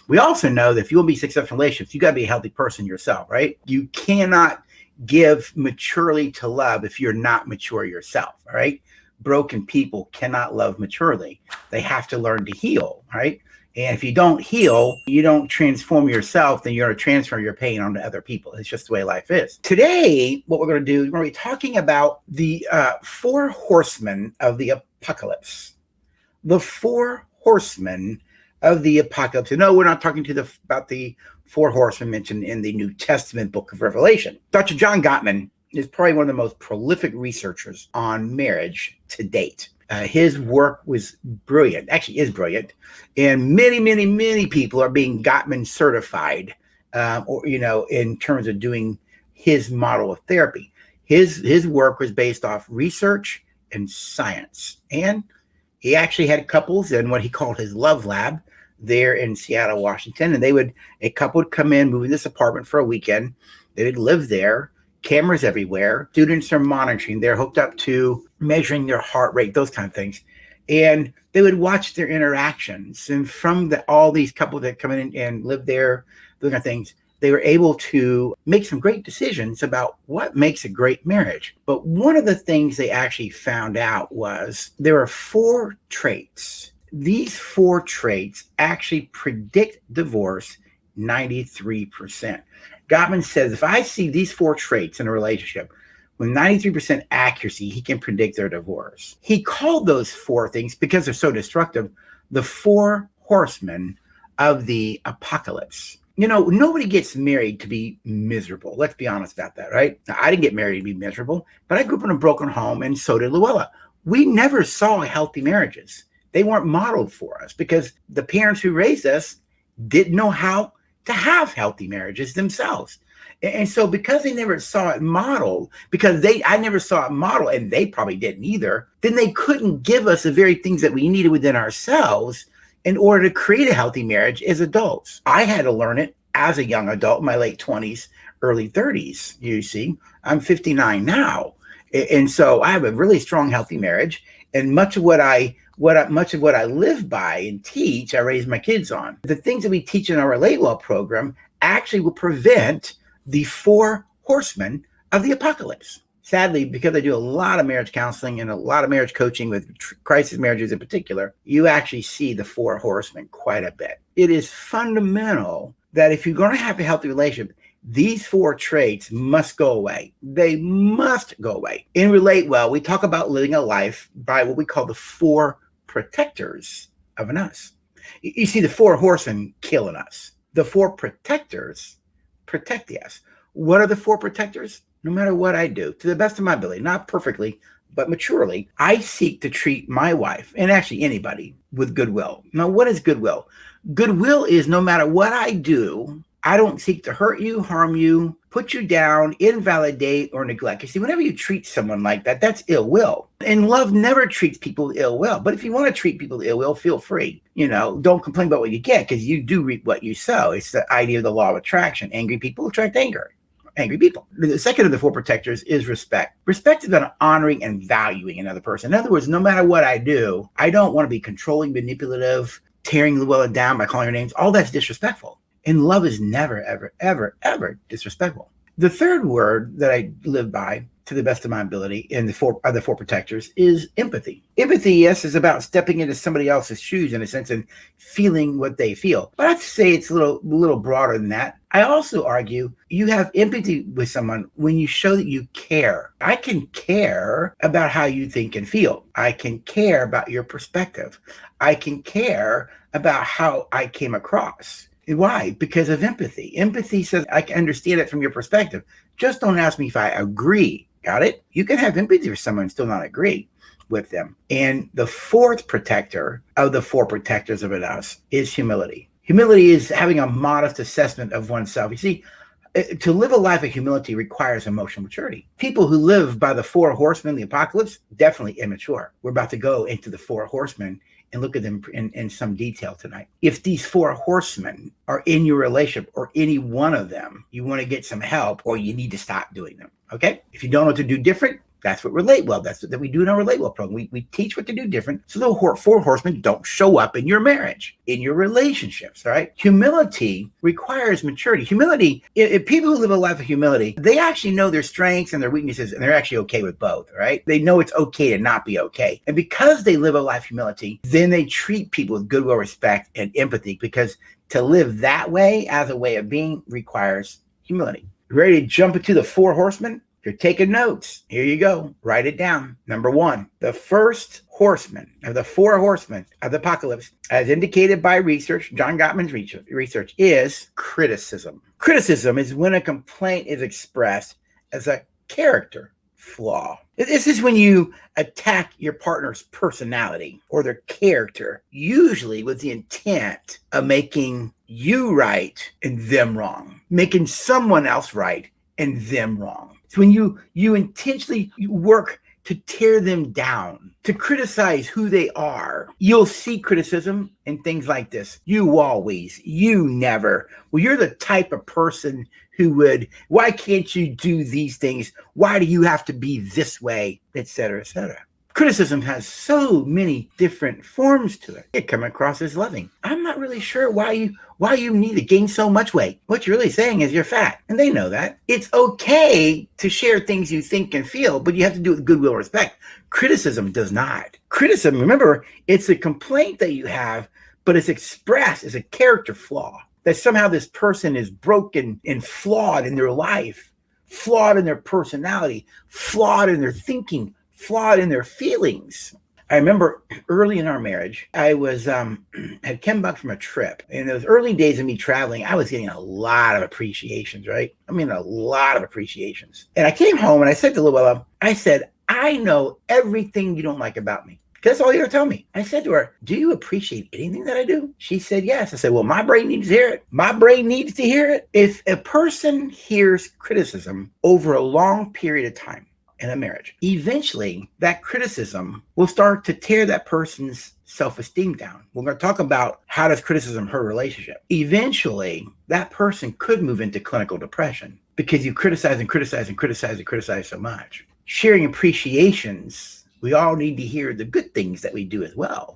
We also know that if you want to be successful in relationships, you got to be a healthy person yourself, right? You cannot give maturely to love if you're not mature yourself, all right? Broken people cannot love maturely. They have to learn to heal, right? And if you don't heal, you don't transform yourself, then you're going to transfer your pain onto other people. It's just the way life is. Today, what we're going to do is we're going to be talking about the 4 horsemen of the apocalypse. The 4 horsemen of the apocalypse. No, we're not talking about the 4 horsemen mentioned in the New Testament book of Revelation. Dr. John Gottman is probably one of the most prolific researchers on marriage to date. His work was brilliant, actually is brilliant, and many people are being Gottman certified, in terms of doing his model of therapy. His work was based off research and science, and he actually had couples in what he called his love lab there in Seattle, Washington, and a couple would come in, move in this apartment for a weekend. They would live there. Cameras everywhere. Students are monitoring. They're hooked up to measuring their heart rate, those kind of things. And they would watch their interactions. And from all these couples that come in and live there, those kind of things, they were able to make some great decisions about what makes a great marriage. But one of the things they actually found out was there are 4 traits. These 4 traits actually predict divorce 93%. Gottman says, if I see these 4 traits in a relationship with 93% accuracy, he can predict their divorce. He called those 4 things, because they're so destructive, the 4 horsemen of the apocalypse. Nobody gets married to be miserable. Let's be honest about that, right? Now, I didn't get married to be miserable, but I grew up in a broken home, and so did Luella. We never saw healthy marriages. They weren't modeled for us because the parents who raised us didn't know how to have healthy marriages themselves. And so because they never saw it modeled, I never saw it modeled, and they probably didn't either, then they couldn't give us the very things that we needed within ourselves in order to create a healthy marriage as adults. I had to learn it as a young adult, in my late 20s, early 30s. You see, I'm 59 now. And so I have a really strong, healthy marriage. And much of what I live by and teach, I raise my kids on. The things that we teach in our Relate Well program actually will prevent the 4 horsemen of the apocalypse. Sadly, because I do a lot of marriage counseling and a lot of marriage coaching with crisis marriages in particular, you actually see the 4 horsemen quite a bit. It is fundamental that if you're going to have a healthy relationship, these 4 traits must go away. They must go away. In Relate Well, we talk about living a life by what we call the 4 protectors of an us. You see, the 4 horsemen kill an us. The 4 protectors protect the us. What are the 4 protectors? No matter what I do, to the best of my ability, not perfectly, but maturely, I seek to treat my wife, and actually anybody, with goodwill. Now, what is goodwill? Goodwill is no matter what I do, I don't seek to hurt you, harm you, put you down, invalidate, or neglect. You see, whenever you treat someone like that, that's ill will. And love never treats people ill will. But if you want to treat people ill will, feel free. Don't complain about what you get, because you do reap what you sow. It's the idea of the law of attraction. Angry people attract anger. Angry people. The second of the 4 protectors is respect. Respect is about honoring and valuing another person. In other words, no matter what I do, I don't want to be controlling, manipulative, tearing Luella down by calling her names. All that's disrespectful. And love is never, ever, ever disrespectful. The third word that I live by, to the best of my ability, in the 4 other 4 protectors, is empathy. Empathy, yes, is about stepping into somebody else's shoes in a sense and feeling what they feel. But I'd say it's a little broader than that. I also argue you have empathy with someone when you show that you care. I can care about how you think and feel. I can care about your perspective. I can care about how I came across. Why? Because of empathy. Empathy says, I can understand it from your perspective. Just don't ask me if I agree. Got it? You can have empathy for someone and still not agree with them. And the 4th protector of the 4 protectors of an us is humility. Humility is having a modest assessment of oneself. You see, to live a life of humility requires emotional maturity. People who live by the 4 horsemen of the apocalypse, definitely immature. We're about to go into the 4 horsemen and look at them in some detail tonight. If these 4 horsemen are in your relationship, or any one of them, you want to get some help, or you need to stop doing them, okay? If you don't know what to do different, That's what Relate Well, that's what we do in our Relate Well program. We teach what to do different so the 4 horsemen don't show up in your marriage, in your relationships, all right? Humility requires maturity. Humility, if people who live a life of humility, they actually know their strengths and their weaknesses, and they're actually okay with both, right? They know it's okay to not be okay. And because they live a life of humility, then they treat people with goodwill, respect, and empathy, because to live that way as a way of being requires humility. Ready to jump into the 4 horsemen? If you're taking notes, here you go. Write it down. Number 1, the first horseman of the 4 horsemen of the apocalypse, as indicated by research, John Gottman's research, is criticism. Criticism is when a complaint is expressed as a character flaw. This is when you attack your partner's personality or their character, usually with the intent of making you right and them wrong, making someone else right and them wrong. So when you intentionally work to tear them down, to criticize who they are, you'll see criticism in things like this. You always, you never. Well, you're the type of person who would, why can't you do these things? Why do you have to be this way, et cetera, et cetera. Criticism has so many different forms to it. It comes across as loving. I'm not really sure why you need to gain so much weight. What you're really saying is you're fat, and they know that. It's okay to share things you think and feel, but you have to do it with goodwill and respect. Criticism does not. Criticism, remember, it's a complaint that you have, but it's expressed as a character flaw, that somehow this person is broken and flawed in their life, flawed in their personality, flawed in their thinking, flawed in their feelings. I remember early in our marriage, I was had come back from a trip. In those early days of me traveling, I was getting a lot of appreciations, right? I mean, a lot of appreciations. And I came home and I said to Luella, I said, I know everything you don't like about me. That's all you're telling me. I said to her, do you appreciate anything that I do? She said, yes. I said, well, my brain needs to hear it. My brain needs to hear it. If a person hears criticism over a long period of time, in a marriage, eventually that criticism will start to tear that person's self-esteem down. We're going to talk about how does criticism hurt a relationship. Eventually, that person could move into clinical depression because you criticize and criticize and criticize and criticize so much. Sharing appreciations, we all need to hear the good things that we do as well.